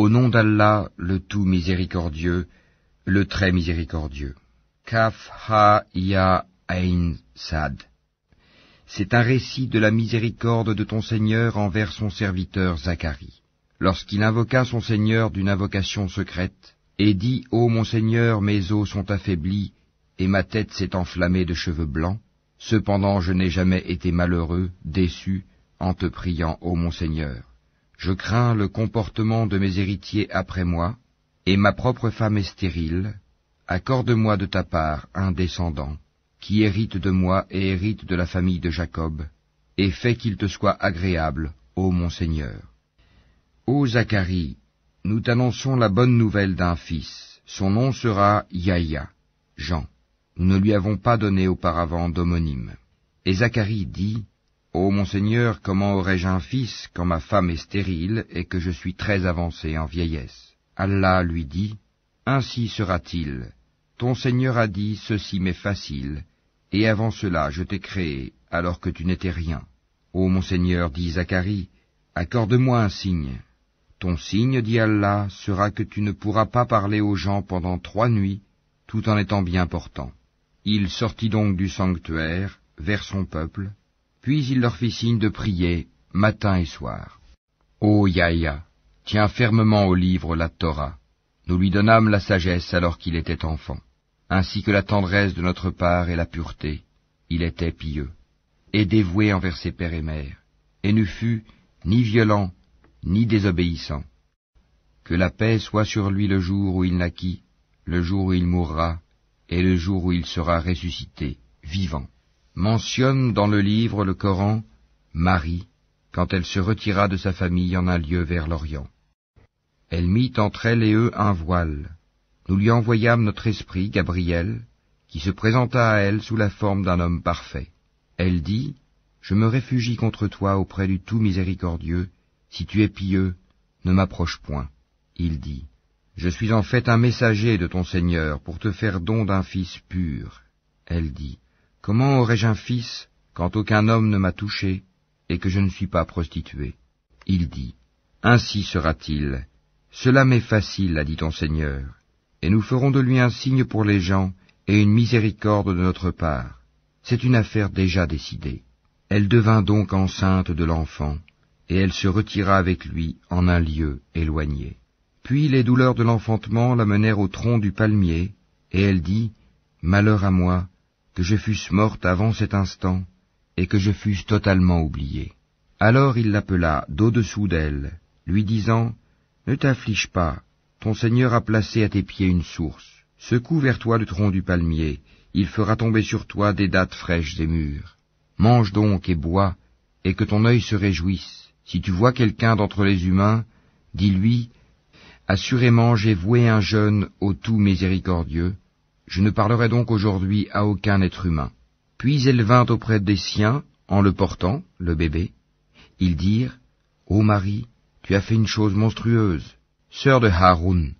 Au nom d'Allah, le tout miséricordieux, le très miséricordieux. Kaf ha ya ain sad. C'est un récit de la miséricorde de ton Seigneur envers son serviteur Zacharie. Lorsqu'il invoqua son Seigneur d'une invocation secrète, et dit « Ô mon Seigneur, mes os sont affaiblis, et ma tête s'est enflammée de cheveux blancs. Cependant je n'ai jamais été malheureux, déçu, en te priant, ô mon Seigneur. Je crains le comportement de mes héritiers après moi, et ma propre femme est stérile. Accorde-moi de ta part un descendant, qui hérite de moi et hérite de la famille de Jacob, et fais qu'il te soit agréable, ô mon Seigneur. Ô Zacharie, nous t'annonçons la bonne nouvelle d'un fils. Son nom sera Yahya, Jean. Nous ne lui avons pas donné auparavant d'homonyme. Et Zacharie dit, Ô mon Seigneur, comment aurais-je un fils quand ma femme est stérile et que je suis très avancé en vieillesse? Allah lui dit, Ainsi sera-t-il. Ton Seigneur a dit, ceci m'est facile, et avant cela je t'ai créé, alors que tu n'étais rien. Ô mon Seigneur, dit Zacharie, accorde-moi un signe. Ton signe, dit Allah, sera que tu ne pourras pas parler aux gens pendant 3 nuits, tout en étant bien portant. Il sortit donc du sanctuaire, vers son peuple, puis il leur fit signe de prier, matin et soir. Ô Yahya, tiens fermement au livre la Torah. Nous lui donnâmes la sagesse alors qu'il était enfant, ainsi que la tendresse de notre part et la pureté. Il était pieux, et dévoué envers ses pères et mères, et ne fut ni violent, ni désobéissant. Que la paix soit sur lui le jour où il naquit, le jour où il mourra, et le jour où il sera ressuscité, vivant. Mentionne dans le livre le Coran, Marie, quand elle se retira de sa famille en un lieu vers l'Orient. Elle mit entre elle et eux un voile. Nous lui envoyâmes notre esprit, Gabriel, qui se présenta à elle sous la forme d'un homme parfait. Elle dit, Je me réfugie contre toi auprès du tout miséricordieux. Si tu es pieux, ne m'approche point. Il dit, Je suis en fait un messager de ton Seigneur pour te faire don d'un fils pur. Elle dit, Comment aurais-je un fils quand aucun homme ne m'a touché et que je ne suis pas prostituée? Il dit, Ainsi sera-t-il. Cela m'est facile, a dit ton Seigneur, et nous ferons de lui un signe pour les gens et une miséricorde de notre part. C'est une affaire déjà décidée. Elle devint donc enceinte de l'enfant, et elle se retira avec lui en un lieu éloigné. Puis les douleurs de l'enfantement la menèrent au tronc du palmier, et elle dit, Malheur à moi, que je fusse morte avant cet instant, et que je fusse totalement oubliée. Alors il l'appela d'au-dessous d'elle, lui disant, Ne t'afflige pas, ton Seigneur a placé à tes pieds une source. Secoue vers toi le tronc du palmier, il fera tomber sur toi des dattes fraîches et mûres. Mange donc et bois, et que ton œil se réjouisse. Si tu vois quelqu'un d'entre les humains, dis-lui, Assurément j'ai voué un jeûne au tout miséricordieux, je ne parlerai donc aujourd'hui à aucun être humain. Puis elle vint auprès des siens, en le portant, le bébé. Ils dirent, Ô Marie, tu as fait une chose monstrueuse. Sœur de Haroun,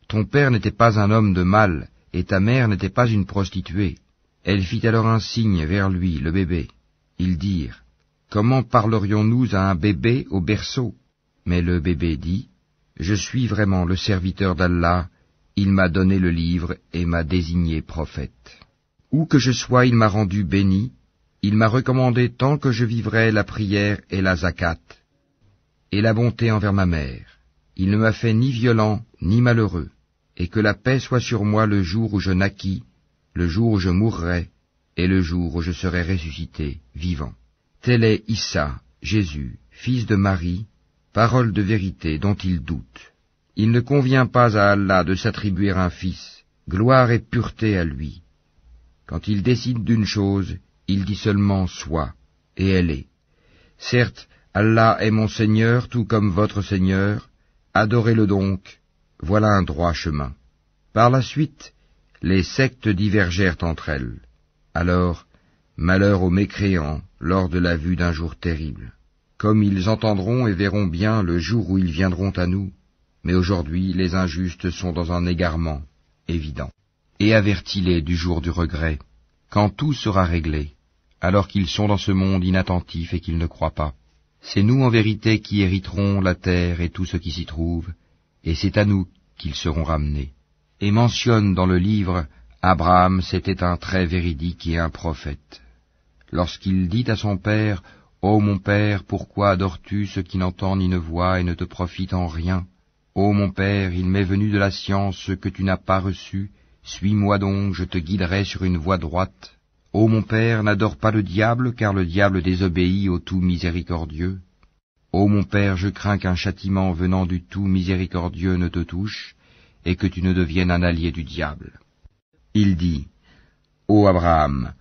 ton père n'était pas un homme de mal, et ta mère n'était pas une prostituée. Elle fit alors un signe vers lui, le bébé. Ils dirent, Comment parlerions-nous à un bébé au berceau? Mais le bébé dit, Je suis vraiment le serviteur d'Allah, il m'a donné le livre et m'a désigné prophète. Où que je sois, il m'a rendu béni, il m'a recommandé tant que je vivrai la prière et la zakat, et la bonté envers ma mère. Il ne m'a fait ni violent, ni malheureux, et que la paix soit sur moi le jour où je naquis, le jour où je mourrai, et le jour où je serai ressuscité, vivant. Tel est Issa, Jésus, fils de Marie, parole de vérité dont il doute. Il ne convient pas à Allah de s'attribuer un fils, gloire et pureté à lui. Quand il décide d'une chose, il dit seulement « soit », et elle est. Certes, Allah est mon Seigneur tout comme votre Seigneur, adorez-le donc, voilà un droit chemin. Par la suite, les sectes divergèrent entre elles. Alors, malheur aux mécréants lors de la vue d'un jour terrible. Comme ils entendront et verront bien le jour où ils viendront à nous, mais aujourd'hui les injustes sont dans un égarement évident. Et avertis-les du jour du regret, quand tout sera réglé, alors qu'ils sont dans ce monde inattentif et qu'ils ne croient pas. C'est nous en vérité qui hériterons la terre et tout ce qui s'y trouve, et c'est à nous qu'ils seront ramenés. Et mentionne dans le livre, Abraham c'était un très véridique et un prophète. Lorsqu'il dit à son père, « Ô mon père, pourquoi adores-tu ce qui n'entend ni ne voit et ne te profite en rien? Ô mon père, il m'est venu de la science ce que tu n'as pas reçu, suis-moi donc, je te guiderai sur une voie droite. Ô mon père, n'adore pas le diable, car le diable désobéit au tout miséricordieux. Ô mon père, je crains qu'un châtiment venant du tout miséricordieux ne te touche, et que tu ne deviennes un allié du diable. » Il dit, « Ô Abraham,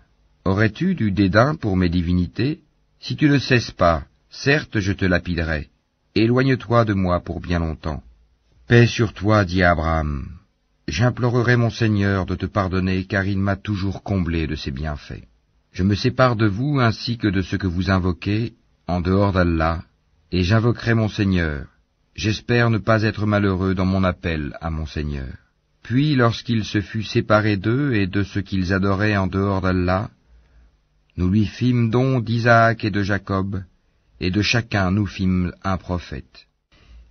aurais-tu du dédain pour mes divinités? Si tu ne cesses pas, certes je te lapiderai. Éloigne-toi de moi pour bien longtemps. » Paix sur toi, dit Abraham. J'implorerai mon Seigneur de te pardonner, car il m'a toujours comblé de ses bienfaits. Je me sépare de vous ainsi que de ce que vous invoquez, en dehors d'Allah, et j'invoquerai mon Seigneur. J'espère ne pas être malheureux dans mon appel à mon Seigneur. Puis, lorsqu'il se fut séparé d'eux et de ce qu'ils adoraient en dehors d'Allah, nous lui fîmes don d'Isaac et de Jacob, et de chacun nous fîmes un prophète.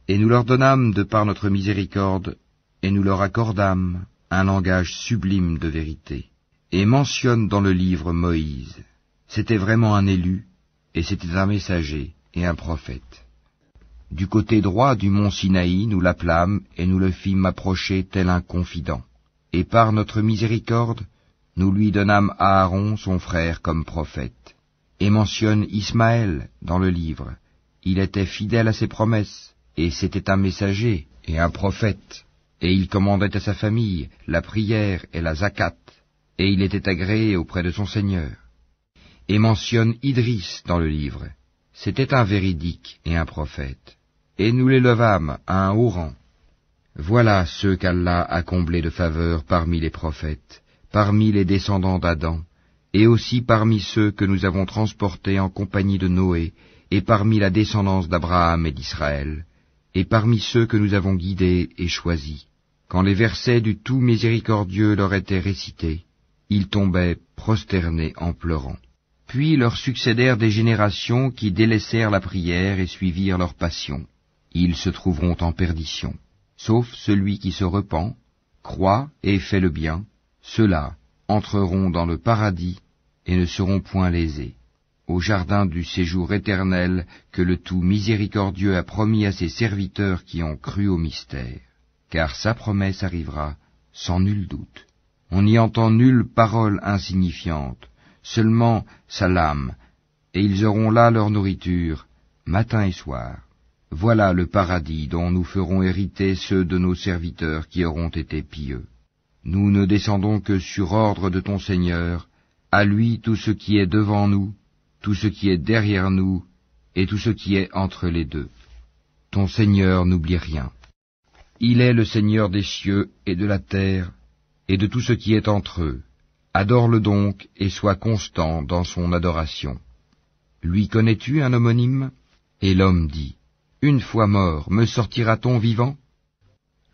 Et nous leur donnâmes de par notre miséricorde, et nous leur accordâmes un langage sublime de vérité. Et mentionne dans le livre Moïse. C'était vraiment un élu, et c'était un messager et un prophète. Du côté droit du mont Sinaï, nous l'appelâmes, et nous le fîmes approcher tel un confident. Et par notre miséricorde, nous lui donnâmes Aaron, son frère, comme prophète. Et mentionne Ismaël dans le livre. Il était fidèle à ses promesses, et c'était un messager et un prophète. Et il commandait à sa famille la prière et la zakat, et il était agréé auprès de son Seigneur. Et mentionne Idris dans le livre. C'était un véridique et un prophète. Et nous l'élevâmes à un haut rang. Voilà ceux qu'Allah a comblés de faveur parmi les prophètes, parmi les descendants d'Adam, et aussi parmi ceux que nous avons transportés en compagnie de Noé, et parmi la descendance d'Abraham et d'Israël, et parmi ceux que nous avons guidés et choisis. Quand les versets du tout miséricordieux leur étaient récités, ils tombaient prosternés en pleurant. Puis leur succédèrent des générations qui délaissèrent la prière et suivirent leur passion. Ils se trouveront en perdition. Sauf celui qui se repent, croit et fait le bien, ceux-là entreront dans le paradis et ne seront point lésés, au jardin du séjour éternel que le tout miséricordieux a promis à ses serviteurs qui ont cru au mystère. Car sa promesse arrivera sans nul doute. On n'y entend nulle parole insignifiante, seulement salam, et ils auront là leur nourriture, matin et soir. Voilà le paradis dont nous ferons hériter ceux de nos serviteurs qui auront été pieux. Nous ne descendons que sur ordre de ton Seigneur, à lui tout ce qui est devant nous, tout ce qui est derrière nous, et tout ce qui est entre les deux. Ton Seigneur n'oublie rien. Il est le Seigneur des cieux et de la terre, et de tout ce qui est entre eux. Adore-le donc, et sois constant dans son adoration. Lui connais-tu un homonyme? Et l'homme dit, une fois mort, me sortira-t-on vivant?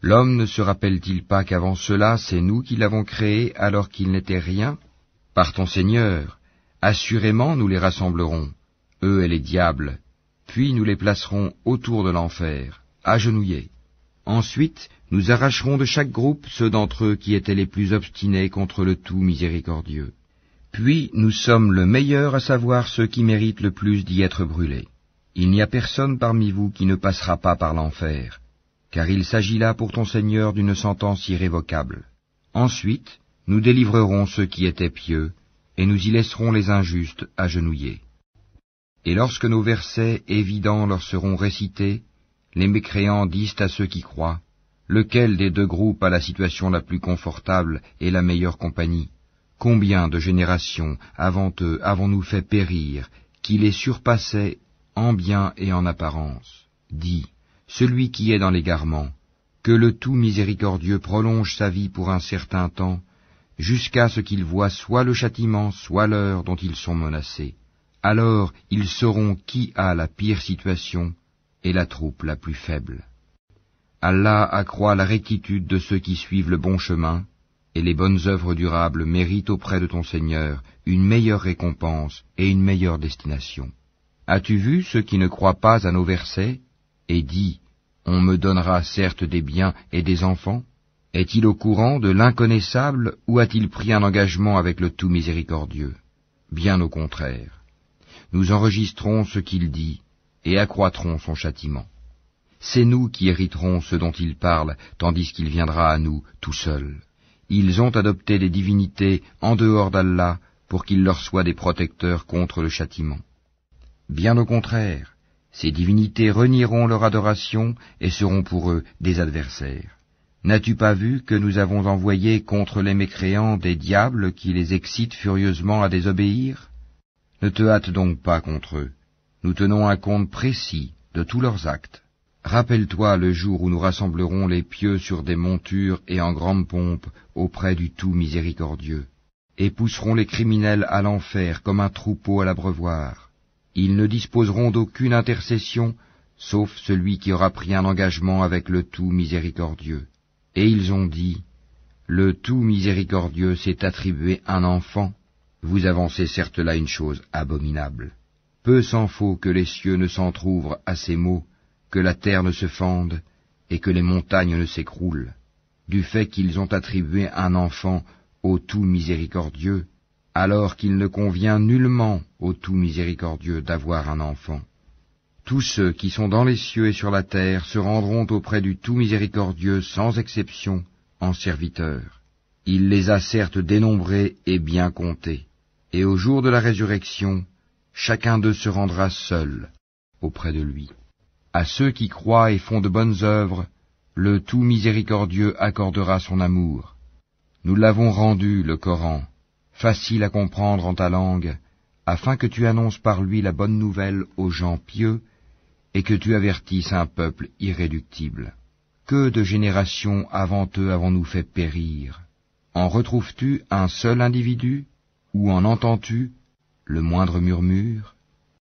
L'homme ne se rappelle-t-il pas qu'avant cela, c'est nous qui l'avons créé alors qu'il n'était rien? Par ton Seigneur, assurément nous les rassemblerons, eux et les diables, puis nous les placerons autour de l'enfer, agenouillés. Ensuite, nous arracherons de chaque groupe ceux d'entre eux qui étaient les plus obstinés contre le tout miséricordieux. Puis nous sommes le meilleur à savoir ceux qui méritent le plus d'y être brûlés. Il n'y a personne parmi vous qui ne passera pas par l'enfer, car il s'agit là pour ton Seigneur d'une sentence irrévocable. Ensuite, nous délivrerons ceux qui étaient pieux, et nous y laisserons les injustes agenouillés. Et lorsque nos versets évidents leur seront récités, les mécréants disent à ceux qui croient, lequel des deux groupes a la situation la plus confortable et la meilleure compagnie? Combien de générations avant eux avons-nous fait périr, qui les surpassaient en bien et en apparence? Dis, celui qui est dans l'égarement, que le tout miséricordieux prolonge sa vie pour un certain temps, jusqu'à ce qu'ils voient soit le châtiment, soit l'heure dont ils sont menacés. Alors ils sauront qui a la pire situation et la troupe la plus faible. Allah accroît la rectitude de ceux qui suivent le bon chemin, et les bonnes œuvres durables méritent auprès de ton Seigneur une meilleure récompense et une meilleure destination. As-tu vu ceux qui ne croient pas à nos versets? Et dis, On me donnera certes des biens et des enfants. Est-il au courant de l'inconnaissable ou a-t-il pris un engagement avec le tout miséricordieux? Bien au contraire. Nous enregistrons ce qu'il dit et accroîtrons son châtiment. C'est nous qui hériterons ce dont il parle, tandis qu'il viendra à nous tout seul. Ils ont adopté des divinités en dehors d'Allah pour qu'ils leur soient des protecteurs contre le châtiment. Bien au contraire, ces divinités renieront leur adoration et seront pour eux des adversaires. N'as-tu pas vu que nous avons envoyé contre les mécréants des diables qui les excitent furieusement à désobéir? Ne te hâte donc pas contre eux. Nous tenons un compte précis de tous leurs actes. Rappelle-toi le jour où nous rassemblerons les pieux sur des montures et en grande pompe auprès du tout miséricordieux, et pousserons les criminels à l'enfer comme un troupeau à l'abreuvoir. Ils ne disposeront d'aucune intercession, sauf celui qui aura pris un engagement avec le tout miséricordieux. Et ils ont dit, le tout miséricordieux s'est attribué un enfant. Vous avancez certes là une chose abominable. Peu s'en faut que les cieux ne s'entr'ouvrent à ces mots, que la terre ne se fende et que les montagnes ne s'écroulent, du fait qu'ils ont attribué un enfant au tout miséricordieux, alors qu'il ne convient nullement au tout miséricordieux d'avoir un enfant. Tous ceux qui sont dans les cieux et sur la terre se rendront auprès du tout miséricordieux sans exception en serviteurs. Il les a certes dénombrés et bien comptés, et au jour de la résurrection, chacun d'eux se rendra seul auprès de lui. À ceux qui croient et font de bonnes œuvres, le tout miséricordieux accordera son amour. Nous l'avons rendu, le Coran, facile à comprendre en ta langue, afin que tu annonces par lui la bonne nouvelle aux gens pieux et que tu avertisses un peuple irréductible. Que de générations avant eux avons-nous fait périr? En retrouves-tu un seul individu, ou en entends-tu le moindre murmure?